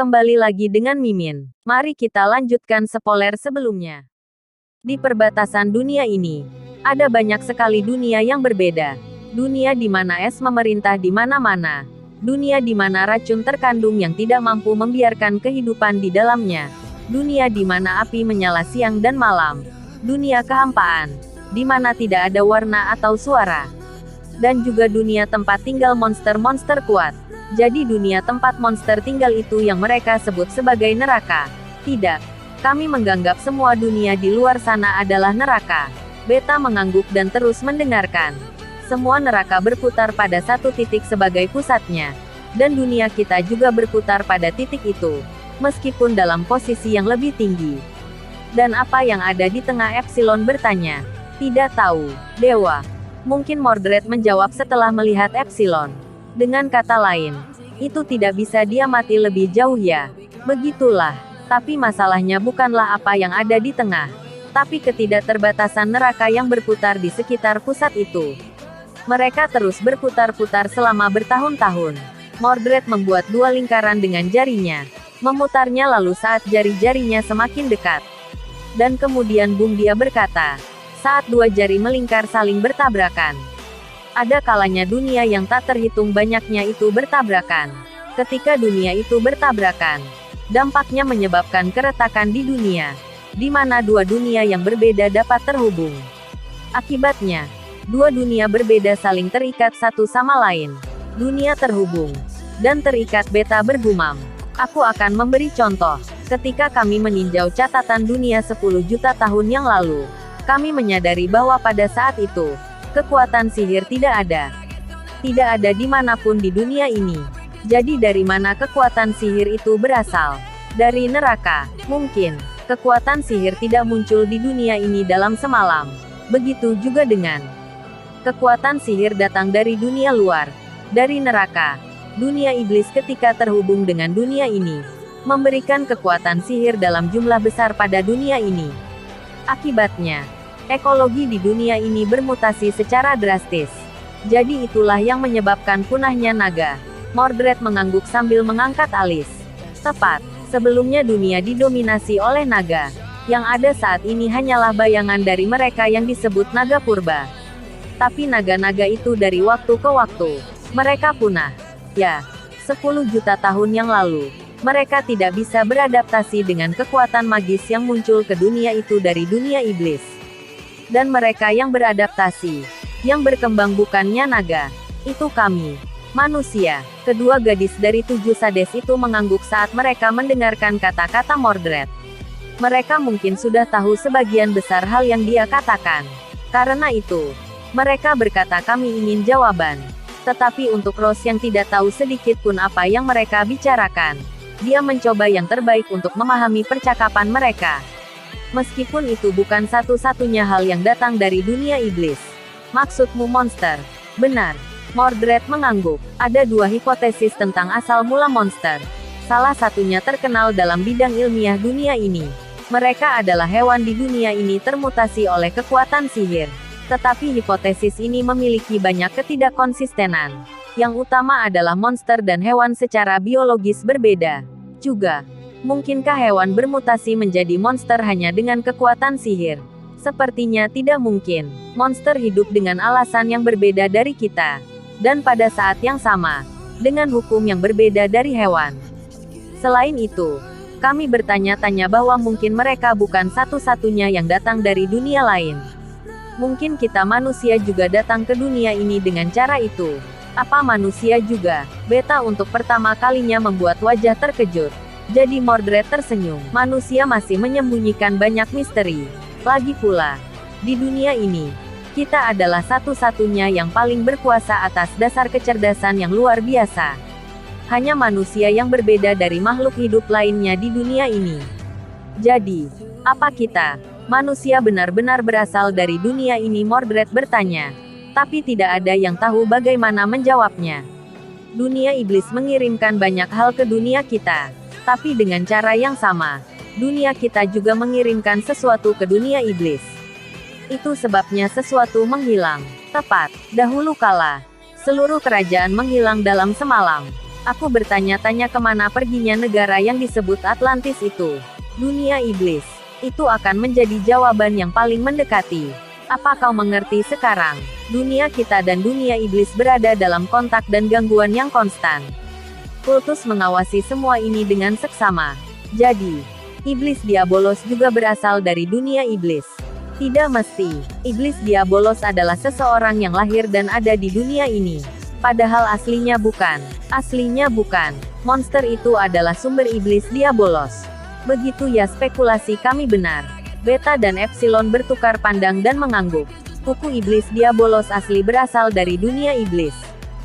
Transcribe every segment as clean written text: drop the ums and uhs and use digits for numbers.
Kembali lagi dengan Mimin. Mari kita lanjutkan spoiler sebelumnya. Di perbatasan dunia ini, ada banyak sekali dunia yang berbeda. Dunia di mana es memerintah di mana-mana. Dunia di mana racun terkandung yang tidak mampu membiarkan kehidupan di dalamnya. Dunia di mana api menyala siang dan malam. Dunia kehampaan, di mana tidak ada warna atau suara. Dan juga dunia tempat tinggal monster-monster kuat. Jadi dunia tempat monster tinggal itu yang mereka sebut sebagai neraka. Tidak. Kami menganggap semua dunia di luar sana adalah neraka. Beta mengangguk dan terus mendengarkan. Semua neraka berputar pada satu titik sebagai pusatnya. Dan dunia kita juga berputar pada titik itu. Meskipun dalam posisi yang lebih tinggi. Dan apa yang ada di tengah Epsilon bertanya. Tidak tahu, Dewa. Mungkin Mordred menjawab setelah melihat Epsilon. Dengan kata lain, itu tidak bisa diamati lebih jauh ya. Begitulah. Tapi masalahnya bukanlah apa yang ada di tengah. Tapi ketidakterbatasan neraka yang berputar di sekitar pusat itu. Mereka terus berputar-putar selama bertahun-tahun. Mordred membuat dua lingkaran dengan jarinya. Memutarnya lalu saat jari-jarinya semakin dekat. Dan kemudian boom dia berkata. Saat dua jari melingkar saling bertabrakan. Ada kalanya dunia yang tak terhitung banyaknya itu bertabrakan. Ketika dunia itu bertabrakan, dampaknya menyebabkan keretakan di dunia, di mana dua dunia yang berbeda dapat terhubung. Akibatnya, dua dunia berbeda saling terikat satu sama lain. Dunia terhubung dan terikat. Beta bergumam. Aku akan memberi contoh. Ketika kami meninjau catatan dunia 10 juta tahun yang lalu, kami menyadari bahwa pada saat itu, kekuatan sihir tidak ada. Tidak ada dimanapun di dunia ini. Jadi dari mana kekuatan sihir itu berasal? Dari neraka. Mungkin, kekuatan sihir tidak muncul di dunia ini dalam semalam. Begitu juga dengan kekuatan sihir datang dari dunia luar. Dari neraka. Dunia iblis ketika terhubung dengan dunia ini. Memberikan kekuatan sihir dalam jumlah besar pada dunia ini. Akibatnya, ekologi di dunia ini bermutasi secara drastis. Jadi itulah yang menyebabkan punahnya naga. Mordred mengangguk sambil mengangkat alis. Tepat, sebelumnya dunia didominasi oleh naga. Yang ada saat ini hanyalah bayangan dari mereka yang disebut naga purba. Tapi naga-naga itu dari waktu ke waktu, mereka punah. Ya, 10 juta tahun yang lalu, mereka tidak bisa beradaptasi dengan kekuatan magis yang muncul ke dunia itu dari dunia iblis. Dan mereka yang beradaptasi, yang berkembang bukannya naga, itu kami, manusia. Kedua gadis dari 7 Sades itu mengangguk saat mereka mendengarkan kata-kata Mordred. Mereka mungkin sudah tahu sebagian besar hal yang dia katakan. Karena itu, mereka berkata kami ingin jawaban. Tetapi untuk Rose yang tidak tahu sedikit pun apa yang mereka bicarakan, dia mencoba yang terbaik untuk memahami percakapan mereka. Meskipun itu bukan satu-satunya hal yang datang dari dunia iblis. Maksudmu monster? Benar. Mordred mengangguk. Ada dua hipotesis tentang asal mula monster. Salah satunya terkenal dalam bidang ilmiah dunia ini. Mereka adalah hewan di dunia ini termutasi oleh kekuatan sihir. Tetapi hipotesis ini memiliki banyak ketidakkonsistenan. Yang utama adalah monster dan hewan secara biologis berbeda. Juga, mungkinkah hewan bermutasi menjadi monster hanya dengan kekuatan sihir? Sepertinya tidak mungkin. Monster hidup dengan alasan yang berbeda dari kita. Dan pada saat yang sama, dengan hukum yang berbeda dari hewan. Selain itu, kami bertanya-tanya bahwa mungkin mereka bukan satu-satunya yang datang dari dunia lain. Mungkin kita manusia juga datang ke dunia ini dengan cara itu. Apa manusia juga? Beta untuk pertama kalinya membuat wajah terkejut. Jadi Mordred tersenyum. Manusia masih menyembunyikan banyak misteri. Lagi pula, di dunia ini, kita adalah satu-satunya yang paling berkuasa atas dasar kecerdasan yang luar biasa. Hanya manusia yang berbeda dari makhluk hidup lainnya di dunia ini. Jadi, apa kita, manusia benar-benar berasal dari dunia ini? Mordred bertanya. Tapi tidak ada yang tahu bagaimana menjawabnya. Dunia iblis mengirimkan banyak hal ke dunia kita. Tapi dengan cara yang sama, dunia kita juga mengirimkan sesuatu ke dunia iblis. Itu sebabnya sesuatu menghilang. Tepat, dahulu kala, seluruh kerajaan menghilang dalam semalam. Aku bertanya-tanya kemana perginya negara yang disebut Atlantis itu. Dunia iblis. Itu akan menjadi jawaban yang paling mendekati. Apa kau mengerti sekarang? Dunia kita dan dunia iblis berada dalam kontak dan gangguan yang konstan. Kultus mengawasi semua ini dengan seksama. Jadi, iblis Diabolos juga berasal dari dunia iblis. Tidak mesti. Iblis Diabolos adalah seseorang yang lahir dan ada di dunia ini. Padahal aslinya bukan. Aslinya bukan. Monster itu adalah sumber iblis Diabolos. Begitu ya, spekulasi kami benar. Beta dan Epsilon bertukar pandang dan mengangguk. Kuku iblis Diabolos asli berasal dari dunia iblis.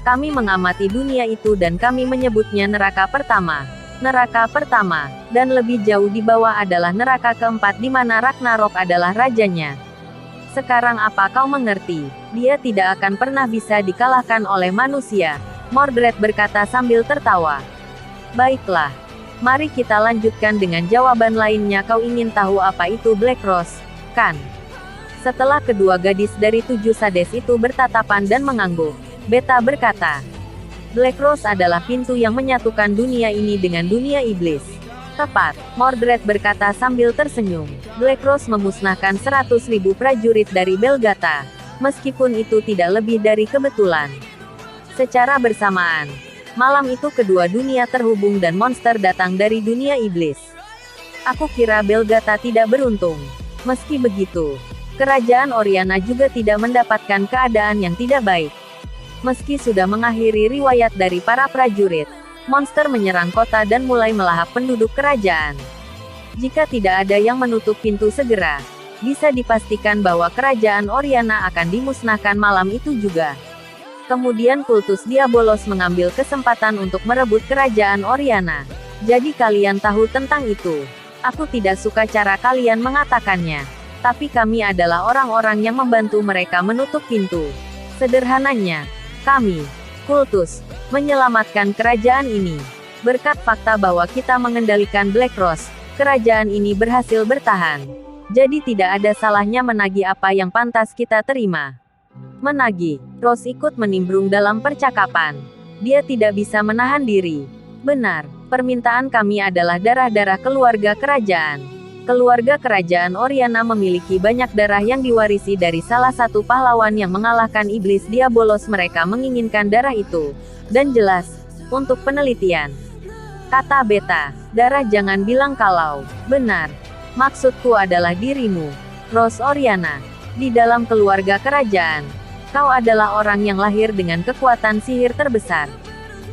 Kami mengamati dunia itu dan kami menyebutnya neraka pertama. Neraka pertama, dan lebih jauh di bawah adalah neraka keempat di mana Ragnarok adalah rajanya. Sekarang apa kau mengerti? Dia tidak akan pernah bisa dikalahkan oleh manusia, Mordred berkata sambil tertawa. Baiklah. Mari kita lanjutkan dengan jawaban lainnya. Kau ingin tahu apa itu Black Rose, kan? Setelah kedua gadis dari 7 Sades itu bertatapan dan mengangguk, Beta berkata, Black Rose adalah pintu yang menyatukan dunia ini dengan dunia iblis. Tepat, Mordred berkata sambil tersenyum. Black Rose memusnahkan 100.000 prajurit dari Belgata, meskipun itu tidak lebih dari kebetulan. Secara bersamaan, malam itu kedua dunia terhubung dan monster datang dari dunia iblis. Aku kira Belgata tidak beruntung. Meski begitu, kerajaan Oriana juga tidak mendapatkan keadaan yang tidak baik. Meski sudah mengakhiri riwayat dari para prajurit, monster menyerang kota dan mulai melahap penduduk kerajaan. Jika tidak ada yang menutup pintu segera, bisa dipastikan bahwa kerajaan Oriana akan dimusnahkan malam itu juga. Kemudian kultus Diabolos mengambil kesempatan untuk merebut kerajaan Oriana. Jadi kalian tahu tentang itu. Aku tidak suka cara kalian mengatakannya. Tapi kami adalah orang-orang yang membantu mereka menutup pintu. Sederhananya, kami, kultus, menyelamatkan kerajaan ini. Berkat fakta bahwa kita mengendalikan Black Rose, kerajaan ini berhasil bertahan. Jadi tidak ada salahnya menagih apa yang pantas kita terima. Menagih. Rose ikut menimbrung dalam percakapan. Dia tidak bisa menahan diri. Benar, permintaan kami adalah darah-darah keluarga kerajaan. Keluarga kerajaan Oriana memiliki banyak darah yang diwarisi dari salah satu pahlawan yang mengalahkan iblis Diabolos. Mereka menginginkan darah itu. Dan jelas, untuk penelitian. Kata Beta, darah jangan bilang kalau. Benar. Maksudku adalah dirimu, Rose Oriana. Di dalam keluarga kerajaan, kau adalah orang yang lahir dengan kekuatan sihir terbesar.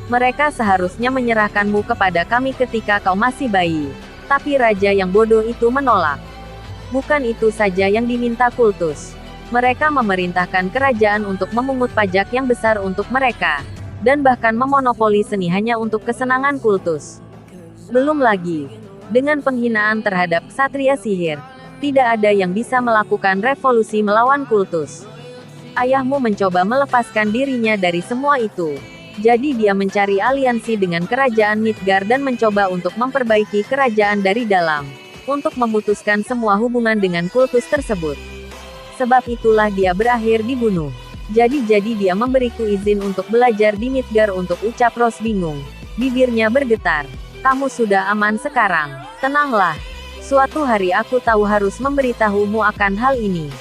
Mereka seharusnya menyerahkanmu kepada kami ketika kau masih bayi. Tapi raja yang bodoh itu menolak. Bukan itu saja yang diminta kultus. Mereka memerintahkan kerajaan untuk memungut pajak yang besar untuk mereka. Dan bahkan memonopoli seni hanya untuk kesenangan kultus. Belum lagi, dengan penghinaan terhadap ksatria sihir. Tidak ada yang bisa melakukan revolusi melawan kultus. Ayahmu mencoba melepaskan dirinya dari semua itu. Jadi dia mencari aliansi dengan kerajaan Midgard dan mencoba untuk memperbaiki kerajaan dari dalam. Untuk memutuskan semua hubungan dengan kultus tersebut. Sebab itulah dia berakhir dibunuh. Jadi dia memberiku izin untuk belajar di Midgard. Untuk ucap Rose bingung. Bibirnya bergetar. Kamu sudah aman sekarang. Tenanglah. Suatu hari aku tahu harus memberitahumu akan hal ini.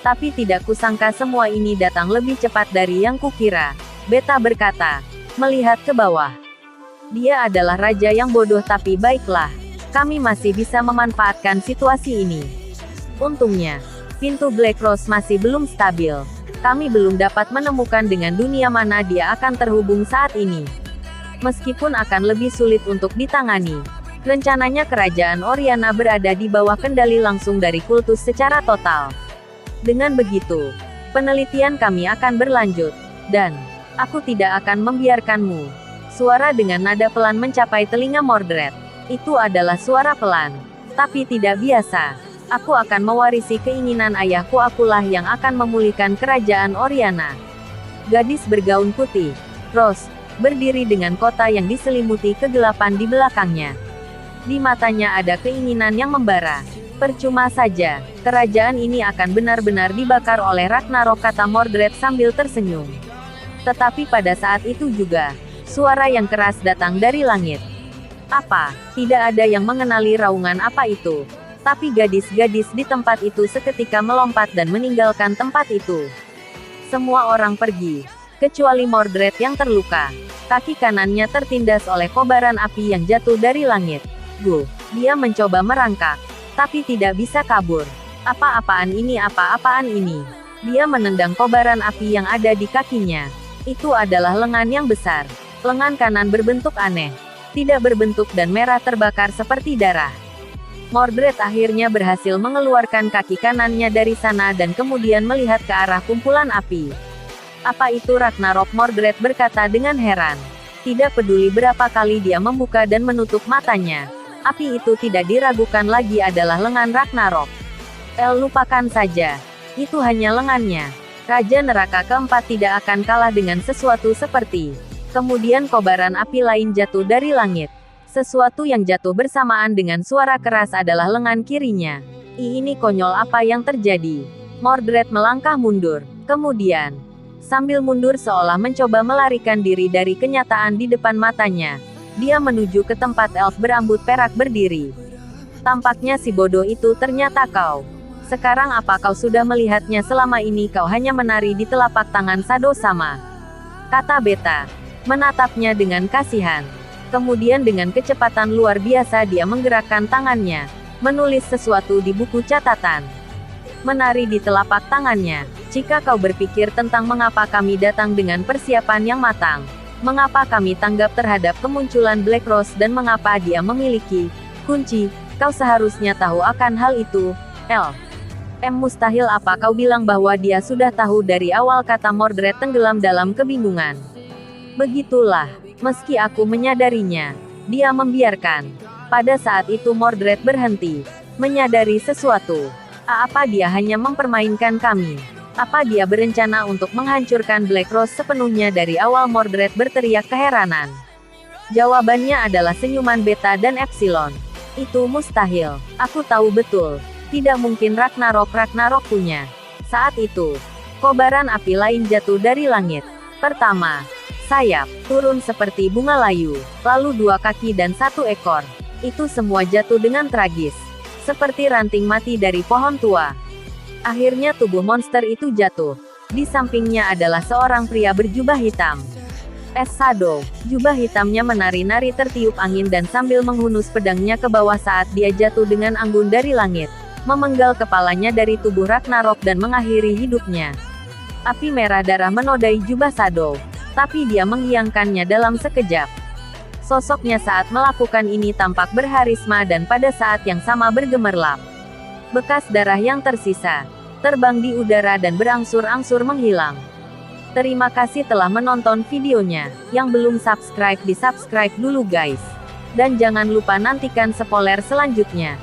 Tapi tidak kusangka semua ini datang lebih cepat dari yang kukira. Beta berkata, melihat ke bawah. Dia adalah raja yang bodoh tapi baiklah. Kami masih bisa memanfaatkan situasi ini. Untungnya, pintu Black Rose masih belum stabil. Kami belum dapat menemukan dengan dunia mana dia akan terhubung saat ini. Meskipun akan lebih sulit untuk ditangani. Rencananya kerajaan Oriana berada di bawah kendali langsung dari kultus secara total. Dengan begitu, penelitian kami akan berlanjut. Dan, aku tidak akan membiarkanmu. Suara dengan nada pelan mencapai telinga Mordred. Itu adalah suara pelan. Tapi tidak biasa. Aku akan mewarisi keinginan ayahku. Akulah yang akan memulihkan kerajaan Oriana. Gadis bergaun putih, Rose, berdiri dengan kota yang diselimuti kegelapan di belakangnya. Di matanya ada keinginan yang membara. Percuma saja, kerajaan ini akan benar-benar dibakar oleh Ragnarok, kata Mordred sambil tersenyum. Tetapi pada saat itu juga, Suara yang keras datang dari langit. Apa? Tidak ada yang mengenali raungan apa itu. Tapi gadis-gadis di tempat itu seketika melompat dan meninggalkan tempat itu. Semua orang pergi, kecuali Mordred yang terluka. Kaki kanannya tertindas oleh kobaran api yang jatuh dari langit. Dia mencoba merangkak, tapi tidak bisa kabur. Apa-apaan ini, apa-apaan ini? Dia menendang kobaran api yang ada di kakinya. Itu adalah lengan yang besar. Lengan kanan berbentuk aneh. Tidak berbentuk dan merah terbakar seperti darah. Mordred akhirnya berhasil mengeluarkan kaki kanannya dari sana dan kemudian melihat ke arah kumpulan api. Apa itu Ragnarok? Mordred berkata dengan heran. Tidak peduli berapa kali dia membuka dan menutup matanya. Api itu tidak diragukan lagi adalah lengan Ragnarok. Lupakan saja. Itu hanya lengannya. Raja Neraka keempat tidak akan kalah dengan sesuatu seperti. Kemudian kobaran api lain jatuh dari langit. Sesuatu yang jatuh bersamaan dengan suara keras adalah lengan kirinya. Ini konyol, apa yang terjadi? Mordred melangkah mundur. Kemudian, sambil mundur seolah mencoba melarikan diri dari kenyataan di depan matanya, dia menuju ke tempat elf berambut perak berdiri. Tampaknya si bodoh itu ternyata kau. Sekarang apa kau sudah melihatnya? Selama ini kau hanya menari di telapak tangan Sado sama, kata Beta, menatapnya dengan kasihan. Kemudian dengan kecepatan luar biasa dia menggerakkan tangannya, menulis sesuatu di buku catatan. Menari di telapak tangannya. Jika kau berpikir tentang mengapa kami datang dengan persiapan yang matang, mengapa kami tanggap terhadap kemunculan Black Rose dan mengapa dia memiliki kunci, kau seharusnya tahu akan hal itu. Mustahil, apa kau bilang bahwa dia sudah tahu dari awal? Kata Mordred tenggelam dalam kebingungan. Begitulah, meski aku menyadarinya, dia membiarkan. Pada saat itu Mordred berhenti, menyadari sesuatu. Apa dia hanya mempermainkan kami? Apa dia berencana untuk menghancurkan Black Rose sepenuhnya dari awal? Mordred berteriak keheranan. Jawabannya adalah senyuman Beta dan Epsilon. Itu mustahil. Aku tahu betul. Tidak mungkin Ragnarok punya. Saat itu, kobaran api lain jatuh dari langit. Pertama, sayap, turun seperti bunga layu. Lalu 2 kaki dan 1 ekor. Itu semua jatuh dengan tragis. Seperti ranting mati dari pohon tua. Akhirnya tubuh monster itu jatuh. Di sampingnya adalah seorang pria berjubah hitam. Sado, jubah hitamnya menari-nari tertiup angin dan sambil menghunus pedangnya ke bawah saat dia jatuh dengan anggun dari langit, memenggal kepalanya dari tubuh Ragnarok dan mengakhiri hidupnya. Api merah darah menodai jubah Sado, tapi dia menghilangkannya dalam sekejap. Sosoknya saat melakukan ini tampak berharisma dan pada saat yang sama bergemerlap. Bekas darah yang tersisa terbang di udara dan berangsur-angsur menghilang. Terima kasih telah menonton videonya. Yang belum subscribe di subscribe dulu guys. Dan jangan lupa nantikan spoiler selanjutnya.